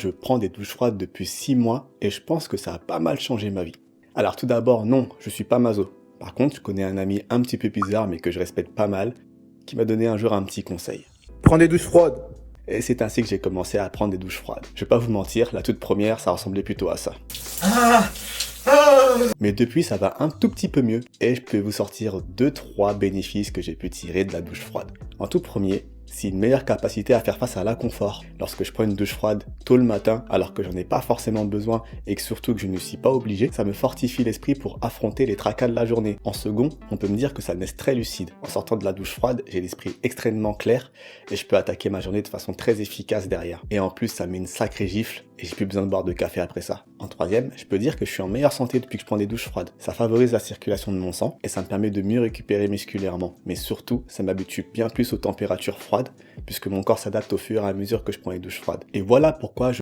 Je prends des douches froides depuis 6 mois et je pense que ça a pas mal changé ma vie. Alors tout d'abord, non, je suis pas maso. Par contre, je connais un ami un petit peu bizarre mais que je respecte pas mal, qui m'a donné un jour un petit conseil. Prends des douches froides. Et c'est ainsi que j'ai commencé à prendre des douches froides. Je vais pas vous mentir, la toute première, ça ressemblait plutôt à ça. Mais depuis, ça va un tout petit peu mieux et je peux vous sortir 2-3 bénéfices que j'ai pu tirer de la douche froide. En tout premier, c'est une meilleure capacité à faire face à l'inconfort. Lorsque je prends une douche froide tôt le matin, alors que j'en ai pas forcément besoin et que surtout que je ne suis pas obligé, ça me fortifie l'esprit pour affronter les tracas de la journée. En second, on peut me dire que ça me laisse très lucide. En sortant de la douche froide, j'ai l'esprit extrêmement clair et je peux attaquer ma journée de façon très efficace derrière. Et en plus, ça met une sacrée gifle et j'ai plus besoin de boire de café après ça. En troisième, je peux dire que je suis en meilleure santé depuis que je prends des douches froides. Ça favorise la circulation de mon sang et ça me permet de mieux récupérer musculairement. Mais surtout, ça m'habitue bien plus aux températures froides puisque mon corps s'adapte au fur et à mesure que je prends les douches froides. Et voilà pourquoi je